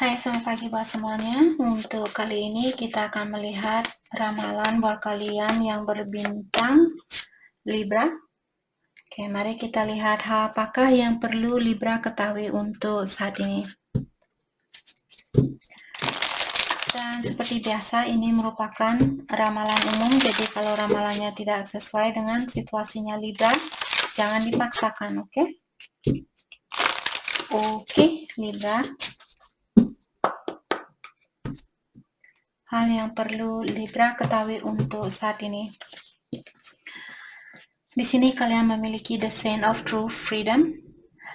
Hai, selamat pagi buat semuanya. Untuk kali ini kita akan melihat ramalan buat kalian yang berbintang Libra. Oke, mari kita lihat hal apakah yang perlu Libra ketahui untuk saat ini. Dan seperti biasa, ini merupakan ramalan umum, jadi kalau ramalannya tidak sesuai dengan situasinya Libra, jangan dipaksakan, oke? Oke, Libra. Hal yang perlu Libra ketahui untuk saat ini. Di sini kalian memiliki the sense of true freedom.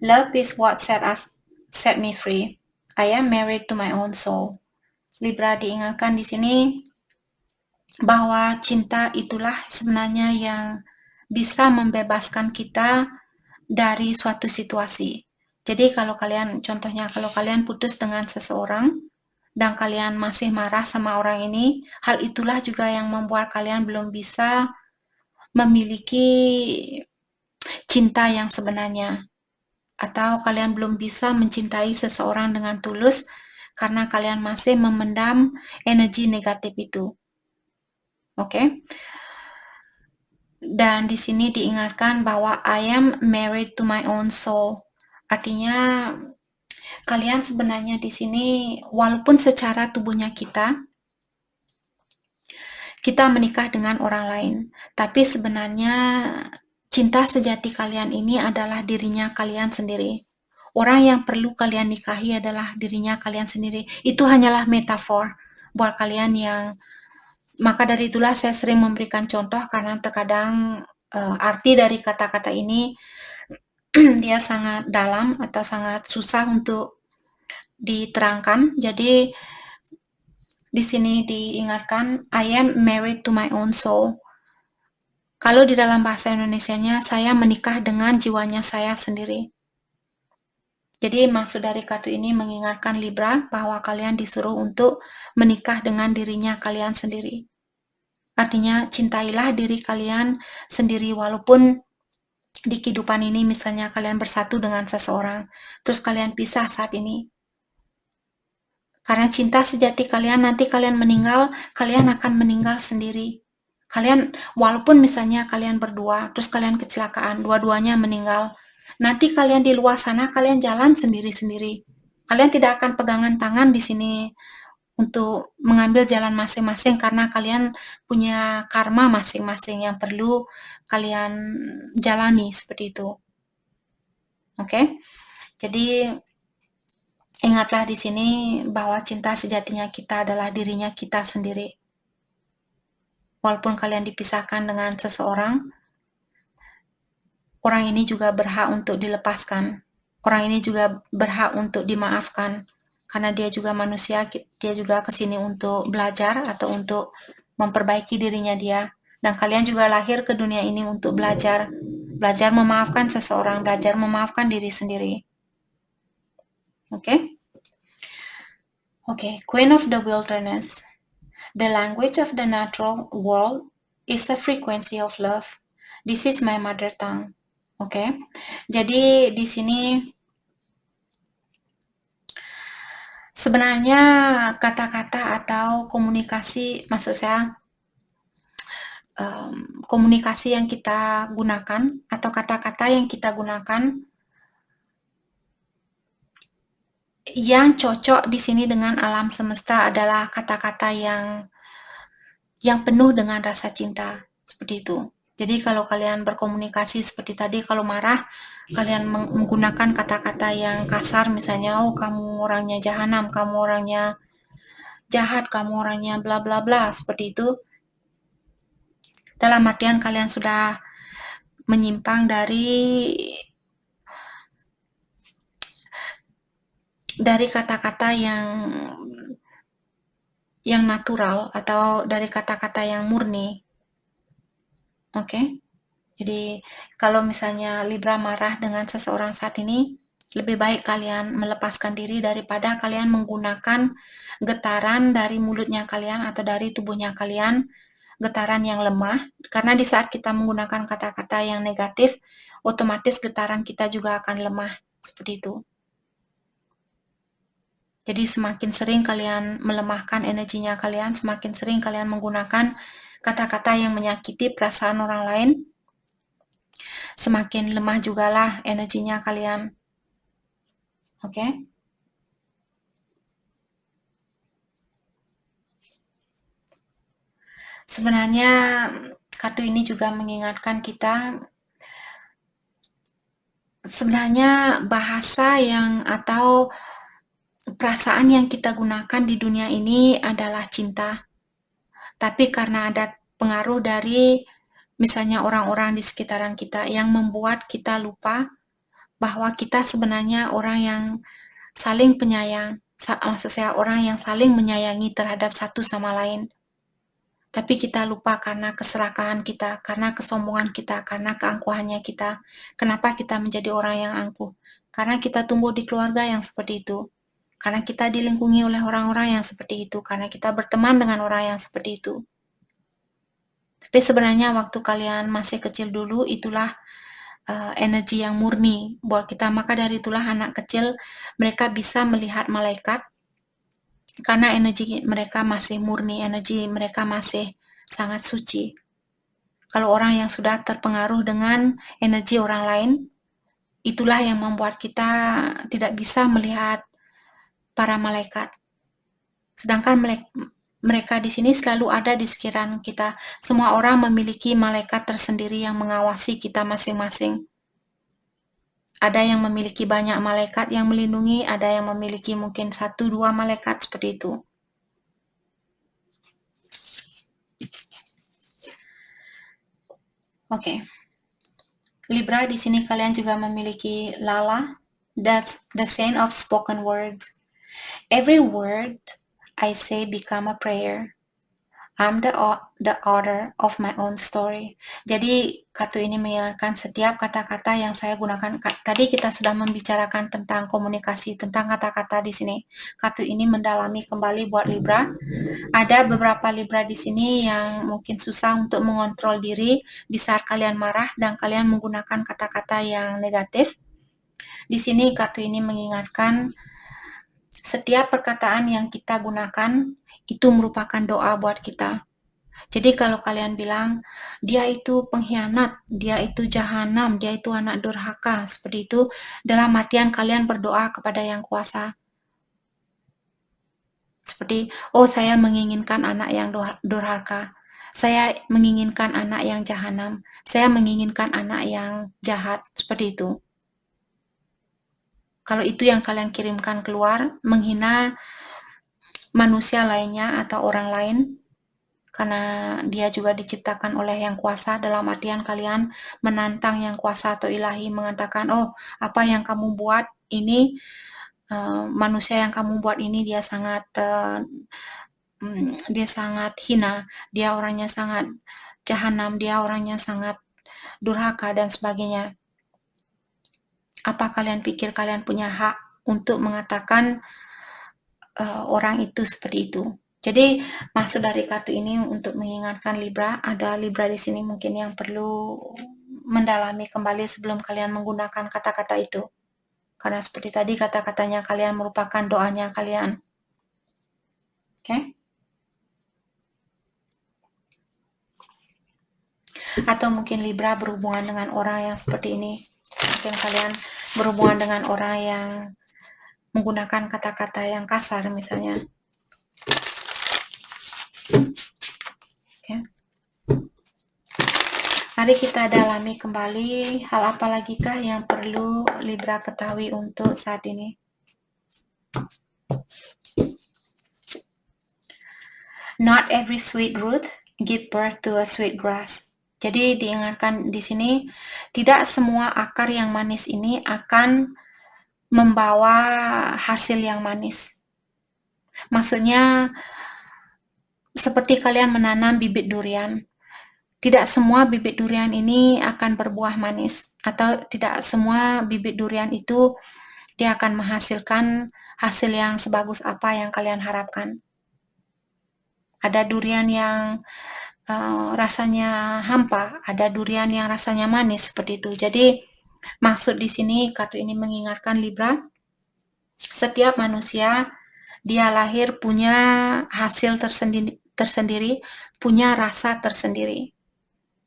Love is what set me free. I am married to my own soul. Libra diingatkan di sini bahwa cinta itulah sebenarnya yang bisa membebaskan kita dari suatu situasi. Jadi kalau kalian putus dengan seseorang dan kalian masih marah sama orang ini, hal itulah juga yang membuat kalian belum bisa memiliki cinta yang sebenarnya. Atau kalian belum bisa mencintai seseorang dengan tulus karena kalian masih memendam energi negatif itu. Oke? Dan di sini diingatkan bahwa I am married to my own soul. Artinya kalian sebenarnya di sini walaupun secara tubuhnya kita menikah dengan orang lain, tapi sebenarnya cinta sejati kalian ini adalah dirinya kalian sendiri. Orang yang perlu kalian nikahi adalah dirinya kalian sendiri. Itu hanyalah metafor buat kalian yang, maka dari itulah saya sering memberikan contoh karena terkadang arti dari kata-kata ini dia sangat dalam atau sangat susah untuk diterangkan. Jadi di sini diingatkan I am married to my own soul. Kalau di dalam bahasa Indonesianya, saya menikah dengan jiwanya saya sendiri. Jadi maksud dari kartu ini mengingatkan Libra bahwa kalian disuruh untuk menikah dengan dirinya kalian sendiri. Artinya cintailah diri kalian sendiri walaupun di kehidupan ini misalnya kalian bersatu dengan seseorang, terus kalian pisah saat ini. Karena cinta sejati kalian, nanti kalian meninggal, kalian akan meninggal sendiri. Kalian, walaupun misalnya kalian berdua, terus kalian kecelakaan, dua-duanya meninggal. Nanti kalian di luar sana, kalian jalan sendiri-sendiri. Kalian tidak akan pegangan tangan di sini untuk mengambil jalan masing-masing karena kalian punya karma masing-masing yang perlu kalian jalani seperti itu. Oke? Jadi ingatlah di sini bahwa cinta sejatinya kita adalah dirinya kita sendiri. Walaupun kalian dipisahkan dengan seseorang, orang ini juga berhak untuk dilepaskan. Orang ini juga berhak untuk dimaafkan. Karena dia juga manusia, dia juga kesini untuk belajar atau untuk memperbaiki dirinya dia. Dan kalian juga lahir ke dunia ini untuk belajar. Belajar memaafkan seseorang, belajar memaafkan diri sendiri. Oke? Oke, Queen of the Wilderness. The language of the natural world is a frequency of love. This is my mother tongue. Oke. Jadi di sini sebenarnya kata-kata atau komunikasi, maksud saya komunikasi yang kita gunakan atau kata-kata yang kita gunakan yang cocok di sini dengan alam semesta adalah kata-kata yang penuh dengan rasa cinta, seperti itu. Jadi kalau kalian berkomunikasi seperti tadi, kalau marah, kalian menggunakan kata-kata yang kasar, misalnya, oh kamu orangnya jahanam, kamu orangnya jahat, kamu orangnya bla bla bla, seperti itu. Dalam artian kalian sudah menyimpang dari kata-kata yang natural atau dari kata-kata yang murni. Oke? Jadi kalau misalnya Libra marah dengan seseorang saat ini, lebih baik kalian melepaskan diri daripada kalian menggunakan getaran dari mulutnya kalian atau dari tubuhnya kalian, getaran yang lemah. Karena di saat kita menggunakan kata-kata yang negatif, otomatis getaran kita juga akan lemah. Seperti itu. Jadi semakin sering kalian melemahkan energinya kalian, semakin sering kalian menggunakan kata-kata yang menyakiti perasaan orang lain, semakin lemah jugalah energinya kalian. Oke? Sebenarnya kartu ini juga mengingatkan kita, sebenarnya bahasa yang atau perasaan yang kita gunakan di dunia ini adalah cinta. Tapi karena ada pengaruh dari misalnya orang-orang di sekitaran kita yang membuat kita lupa bahwa kita sebenarnya orang yang saling penyayang, maksud saya orang yang saling menyayangi terhadap satu sama lain. Tapi kita lupa karena keserakahan kita, karena kesombongan kita, karena keangkuhannya kita. Kenapa kita menjadi orang yang angkuh? Karena kita tumbuh di keluarga yang seperti itu. Karena kita dilingkungi oleh orang-orang yang seperti itu. Karena kita berteman dengan orang yang seperti itu. Tapi sebenarnya waktu kalian masih kecil dulu, itulah energi yang murni buat kita. Maka dari itulah anak kecil mereka bisa melihat malaikat karena energi mereka masih murni, energi mereka masih sangat suci. Kalau orang yang sudah terpengaruh dengan energi orang lain, itulah yang membuat kita tidak bisa melihat para malaikat. Sedangkan mereka di sini selalu ada di sekitaran kita. Semua orang memiliki malaikat tersendiri yang mengawasi kita masing-masing. Ada yang memiliki banyak malaikat yang melindungi, ada yang memiliki mungkin 1-2 malaikat seperti itu. Oke. Libra, di sini kalian juga memiliki Lala, that's the saint of spoken words. Every word I say become a prayer. I'm the author of my own story. Jadi kartu ini mengingatkan setiap kata-kata yang saya gunakan. Tadi kita sudah membicarakan tentang komunikasi, tentang kata-kata di sini. Kartu ini mendalami kembali buat Libra. Ada beberapa Libra di sini yang mungkin susah untuk mengontrol diri di saat kalian marah dan kalian menggunakan kata-kata yang negatif. Di sini kartu ini mengingatkan setiap perkataan yang kita gunakan itu merupakan doa buat kita. Jadi kalau kalian bilang, dia itu pengkhianat, dia itu jahanam, dia itu anak durhaka, seperti itu, dalam artian kalian berdoa kepada yang kuasa. Seperti, oh saya menginginkan anak yang durhaka, saya menginginkan anak yang jahanam, saya menginginkan anak yang jahat, seperti itu. Kalau itu yang kalian kirimkan keluar, menghina manusia lainnya atau orang lain, karena dia juga diciptakan oleh yang kuasa, dalam artian kalian menantang yang kuasa atau ilahi, mengatakan, oh apa yang kamu buat ini, manusia yang kamu buat ini dia sangat hina, dia orangnya sangat jahanam, dia orangnya sangat durhaka dan sebagainya. Apa kalian pikir kalian punya hak untuk mengatakan orang itu seperti itu? Jadi maksud dari kartu ini untuk mengingatkan Libra, ada Libra di sini mungkin yang perlu mendalami kembali sebelum kalian menggunakan kata-kata itu. Karena seperti tadi kata-katanya kalian merupakan doanya kalian. Oke? Atau mungkin Libra berhubungan dengan orang yang seperti ini. Mungkin kalian berhubungan dengan orang yang menggunakan kata-kata yang kasar misalnya. Oke. Mari kita dalami kembali hal apa lagikah yang perlu Libra ketahui untuk saat ini. Not every sweet root give birth to a sweet grass. Jadi diingatkan di sini, tidak semua akar yang manis ini akan membawa hasil yang manis. Maksudnya, seperti kalian menanam bibit durian. Tidak semua bibit durian ini akan berbuah manis, atau tidak semua bibit durian itu dia akan menghasilkan hasil yang sebagus apa yang kalian harapkan. Ada durian yang rasanya hampa, ada durian yang rasanya manis seperti itu. Jadi maksud di sini kartu ini mengingatkan Libra, setiap manusia Dia lahir punya hasil tersendiri, punya rasa tersendiri.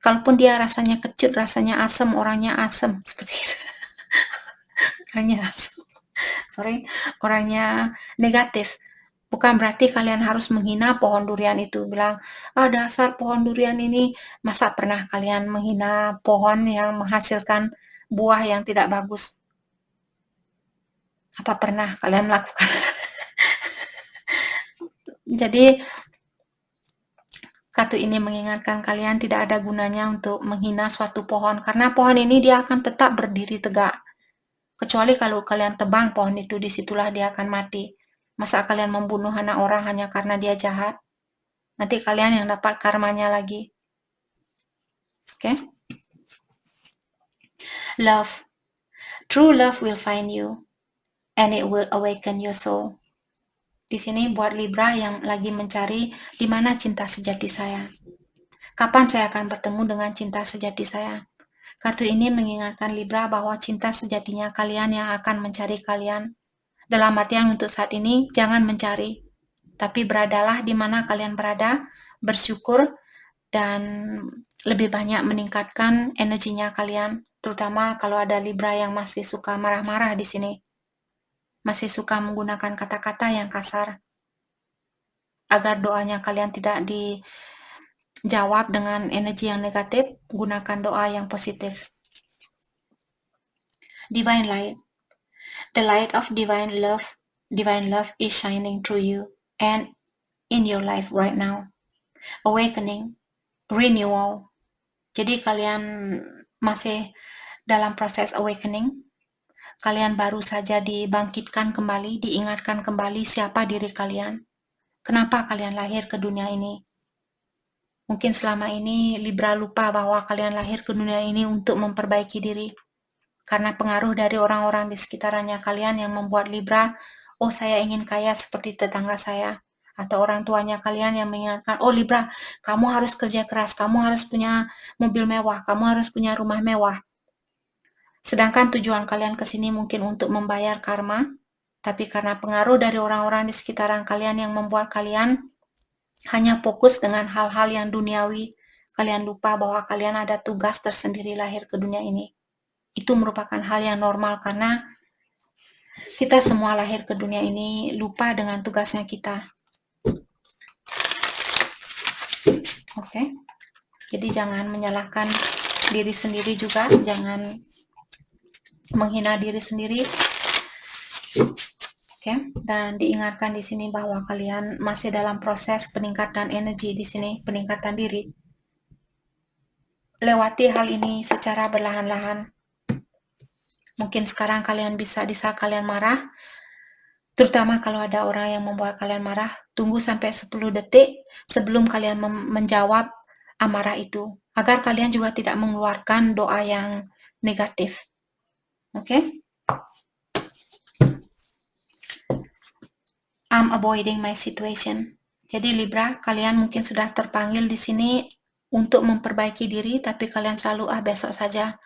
Kalaupun dia rasanya kecut, rasanya asam, orangnya asam, seperti itu. Orangnya asam. Orangnya negatif. Bukan berarti kalian harus menghina pohon durian itu, bilang, dasar pohon durian ini, masa pernah kalian menghina pohon yang menghasilkan buah yang tidak bagus? Apa pernah kalian melakukan? Jadi, kartu ini mengingatkan kalian tidak ada gunanya untuk menghina suatu pohon, karena pohon ini dia akan tetap berdiri tegak. Kecuali kalau kalian tebang pohon itu, disitulah dia akan mati. Masa kalian membunuh anak orang hanya karena dia jahat? Nanti kalian yang dapat karmanya lagi. Oke? Love. True love will find you, and it will awaken your soul. Di sini buat Libra yang lagi mencari di mana cinta sejati saya. Kapan saya akan bertemu dengan cinta sejati saya? Kartu ini mengingatkan Libra bahwa cinta sejatinya kalian yang akan mencari kalian. Dalam artian untuk saat ini, jangan mencari, tapi beradalah di mana kalian berada, bersyukur, dan lebih banyak meningkatkan energinya kalian, terutama kalau ada Libra yang masih suka marah-marah di sini, masih suka menggunakan kata-kata yang kasar, agar doanya kalian tidak dijawab dengan energi yang negatif, gunakan doa yang positif. Divine light. The light of divine love is shining through you and in your life right now. Awakening, renewal. Jadi kalian masih dalam proses awakening. Kalian baru saja dibangkitkan kembali, diingatkan kembali siapa diri kalian. Kenapa kalian lahir ke dunia ini? Mungkin selama ini Libra lupa bahwa kalian lahir ke dunia ini untuk memperbaiki diri. Karena pengaruh dari orang-orang di sekitarannya kalian yang membuat Libra, saya ingin kaya seperti tetangga saya. Atau orang tuanya kalian yang mengingatkan, Libra, kamu harus kerja keras, kamu harus punya mobil mewah, kamu harus punya rumah mewah. Sedangkan tujuan kalian ke sini mungkin untuk membayar karma, tapi karena pengaruh dari orang-orang di sekitaran kalian yang membuat kalian hanya fokus dengan hal-hal yang duniawi, kalian lupa bahwa kalian ada tugas tersendiri lahir ke dunia ini. Itu merupakan hal yang normal karena kita semua lahir ke dunia ini lupa dengan tugasnya kita. Oke? Jadi jangan menyalahkan diri sendiri juga, jangan menghina diri sendiri. Oke? Dan diingatkan di sini bahwa kalian masih dalam proses peningkatan energi di sini, peningkatan diri. Lewati hal ini secara berlahan-lahan. Mungkin sekarang kalian bisa di saat kalian marah, terutama kalau ada orang yang membuat kalian marah, tunggu sampai 10 detik sebelum kalian menjawab amarah itu, agar kalian juga tidak mengeluarkan doa yang negatif. Oke? I'm avoiding my situation. Jadi Libra, kalian mungkin sudah terpanggil di sini untuk memperbaiki diri, tapi kalian selalu besok saja.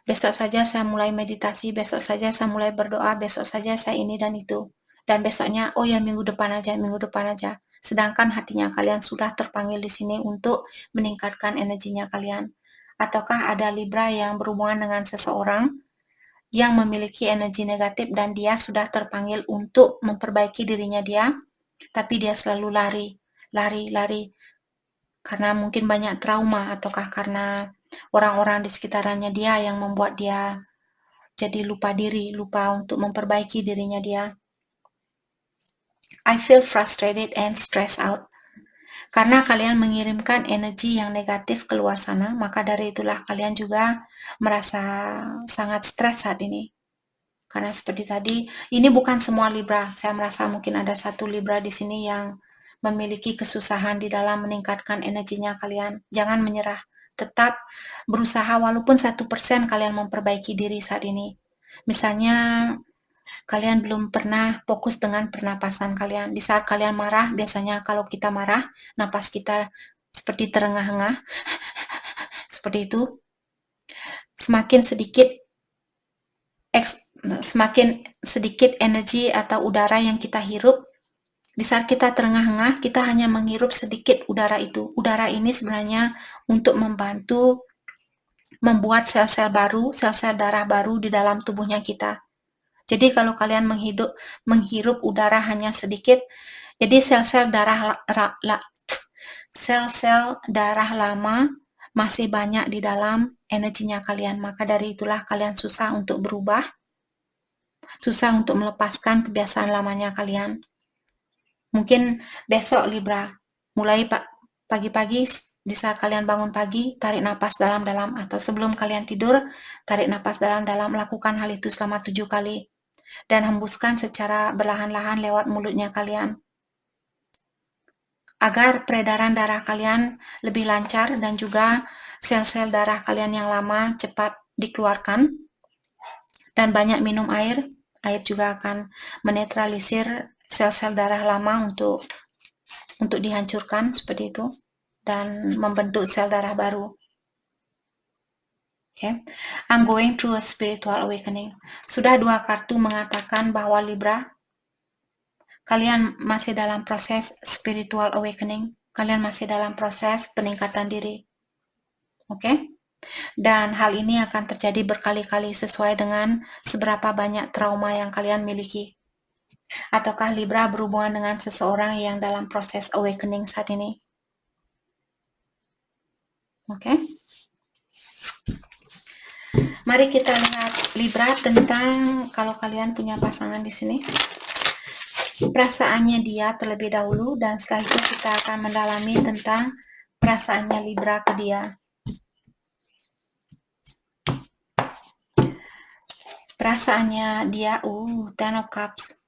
Besok saja saya mulai meditasi, besok saja saya mulai berdoa, besok saja saya ini dan itu. Dan besoknya, minggu depan aja. Sedangkan hatinya kalian sudah terpanggil di sini untuk meningkatkan energinya kalian. Ataukah ada Libra yang berhubungan dengan seseorang yang memiliki energi negatif dan dia sudah terpanggil untuk memperbaiki dirinya dia, tapi dia selalu lari. Karena mungkin banyak trauma, ataukah karena orang-orang di sekitarannya dia yang membuat dia jadi lupa diri, lupa untuk memperbaiki dirinya dia. I feel frustrated and stressed out. Karena kalian mengirimkan energi yang negatif keluar sana, maka dari itulah kalian juga merasa sangat stres saat ini. Karena seperti tadi, ini bukan semua Libra. Saya merasa mungkin ada satu Libra di sini yang memiliki kesusahan di dalam meningkatkan energinya kalian. Jangan menyerah. Tetap berusaha walaupun 1% kalian memperbaiki diri saat ini. Misalnya, kalian belum pernah fokus dengan pernapasan kalian. Di saat kalian marah, biasanya kalau kita marah, napas kita seperti terengah-engah. Seperti itu. Semakin sedikit energi atau udara yang kita hirup, Di saat kita terengah-engah, kita hanya menghirup sedikit udara itu. Udara ini sebenarnya untuk membantu membuat sel-sel baru, sel-sel darah baru di dalam tubuhnya kita. Jadi kalau kalian menghirup udara hanya sedikit, jadi sel-sel darah lama masih banyak di dalam energinya kalian. Maka dari itulah kalian susah untuk berubah, susah untuk melepaskan kebiasaan lamanya kalian. Mungkin besok Libra, mulai pagi-pagi di saat kalian bangun pagi, tarik napas dalam-dalam, atau sebelum kalian tidur, tarik napas dalam-dalam, lakukan hal itu selama 7 kali. Dan hembuskan secara perlahan-lahan lewat mulutnya kalian. Agar peredaran darah kalian lebih lancar dan juga sel-sel darah kalian yang lama cepat dikeluarkan. Dan banyak minum air. Air juga akan menetralisir sel-sel darah lama untuk dihancurkan seperti itu dan membentuk sel darah baru. Okay. I'm going through a spiritual awakening. Sudah 2 kartu mengatakan bahwa Libra, kalian masih dalam proses spiritual awakening. Kalian masih dalam proses peningkatan diri. Oke? Okay? Dan hal ini akan terjadi berkali-kali sesuai dengan seberapa banyak trauma yang kalian miliki. Ataukah Libra berhubungan dengan seseorang yang dalam proses awakening saat ini? Oke? Okay? Mari kita lihat Libra tentang kalau kalian punya pasangan di sini. Perasaannya dia terlebih dahulu, dan setelah itu kita akan mendalami tentang perasaannya Libra ke dia. Perasaannya dia, Ten of Cups.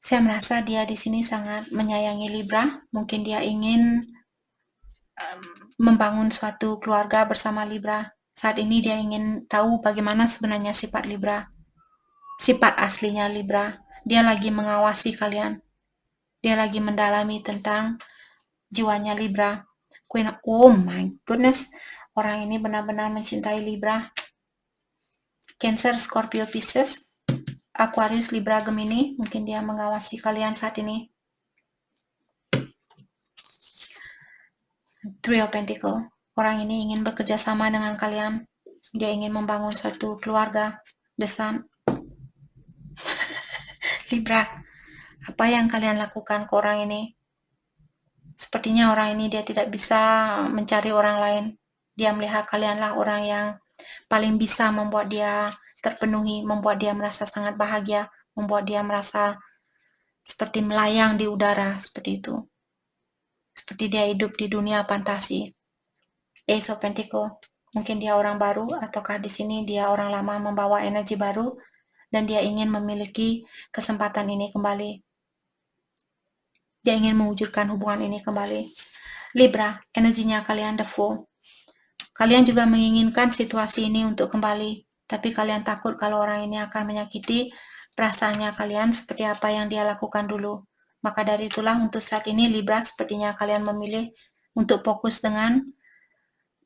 Saya merasa dia di sini sangat menyayangi Libra. Mungkin dia ingin membangun suatu keluarga bersama Libra. Saat ini dia ingin tahu bagaimana sebenarnya sifat Libra. Sifat aslinya Libra. Dia lagi mengawasi kalian. Dia lagi mendalami tentang jiwanya Libra. Oh my goodness. Orang ini benar-benar mencintai Libra. Cancer, Scorpio, Pisces, Aquarius, Libra, Gemini. Mungkin dia mengawasi kalian saat ini. Three of Pentacles. Orang ini ingin bekerja sama dengan kalian. Dia ingin membangun suatu keluarga. The Sun. Libra, apa yang kalian lakukan ke orang ini? Sepertinya orang ini dia tidak bisa mencari orang lain. Dia melihat kalianlah orang yang paling bisa membuat dia terpenuhi, membuat dia merasa sangat bahagia, membuat dia merasa seperti melayang di udara, seperti itu. Seperti dia hidup di dunia fantasi. Ace of Pentacles. Mungkin dia orang baru, ataukah di sini dia orang lama membawa energi baru, dan dia ingin memiliki kesempatan ini kembali. Dia ingin mewujudkan hubungan ini kembali. Libra, energinya kalian the Fool. Kalian juga menginginkan situasi ini untuk kembali, tapi kalian takut kalau orang ini akan menyakiti perasaannya kalian seperti apa yang dia lakukan dulu. Maka dari itulah untuk saat ini Libra sepertinya kalian memilih untuk fokus dengan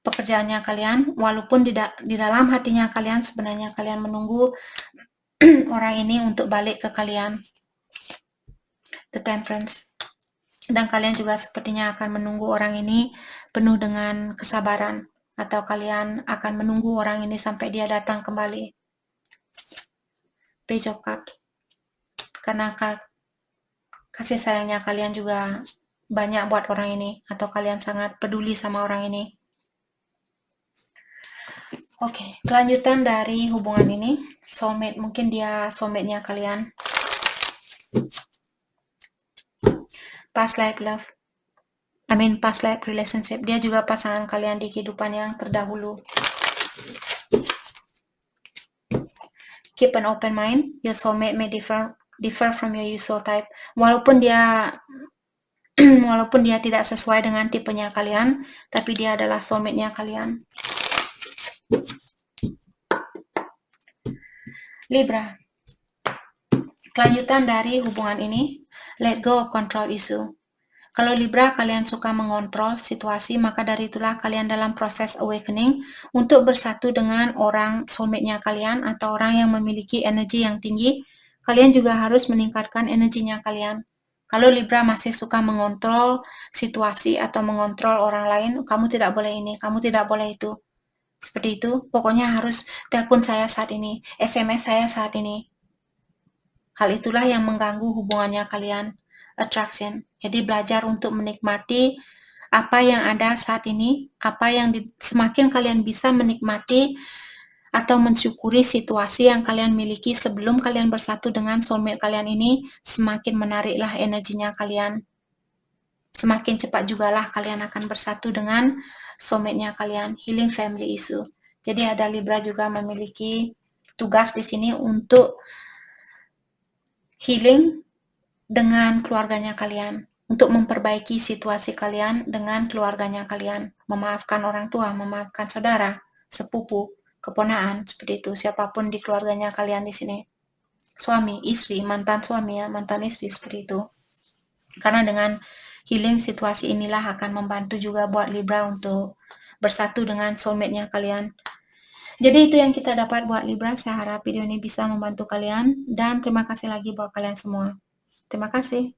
pekerjaannya kalian, walaupun di dalam hatinya kalian sebenarnya kalian menunggu orang ini untuk balik ke kalian. The Temperance. Dan kalian juga sepertinya akan menunggu orang ini penuh dengan kesabaran, atau kalian akan menunggu orang ini sampai dia datang kembali. Page of Cups. Karena kasih sayangnya kalian juga banyak buat orang ini, atau kalian sangat peduli sama orang ini. Oke, kelanjutan dari hubungan ini, soulmate, mungkin dia soulmate-nya kalian. Past life love. Past life relationship. Dia juga pasangan kalian di kehidupan yang terdahulu. Keep an open mind. Your soulmate may differ from your usual type. Walaupun dia tidak sesuai dengan tipenya kalian, tapi dia adalah soulmate-nya kalian. Libra. Kelanjutan dari hubungan ini, let go of control issue. Kalau Libra kalian suka mengontrol situasi, maka dari itulah kalian dalam proses awakening untuk bersatu dengan orang soulmate-nya kalian atau orang yang memiliki energi yang tinggi. Kalian juga harus meningkatkan energinya kalian. Kalau Libra masih suka mengontrol situasi atau mengontrol orang lain, kamu tidak boleh ini, kamu tidak boleh itu. Seperti itu, pokoknya harus telepon saya saat ini, SMS saya saat ini. Hal itulah yang mengganggu hubungannya kalian, attraction. Jadi belajar untuk menikmati apa yang ada saat ini, semakin kalian bisa menikmati atau mensyukuri situasi yang kalian miliki sebelum kalian bersatu dengan soulmate kalian ini, semakin menariklah energinya kalian. Semakin cepat jugalah kalian akan bersatu dengan soulmate-nya kalian. Healing family issue. Jadi ada Libra juga memiliki tugas di sini untuk healing dengan keluarganya kalian, untuk memperbaiki situasi kalian dengan keluarganya kalian, memaafkan orang tua, memaafkan saudara, sepupu, keponaan, seperti itu, siapapun di keluarganya kalian di sini. Suami, istri, mantan suami ya, mantan istri, seperti itu. Karena dengan healing situasi inilah akan membantu juga buat Libra untuk bersatu dengan soulmate-nya kalian. Jadi itu yang kita dapat buat Libra. Saya harap video ini bisa membantu kalian dan terima kasih lagi buat kalian semua. Terima kasih.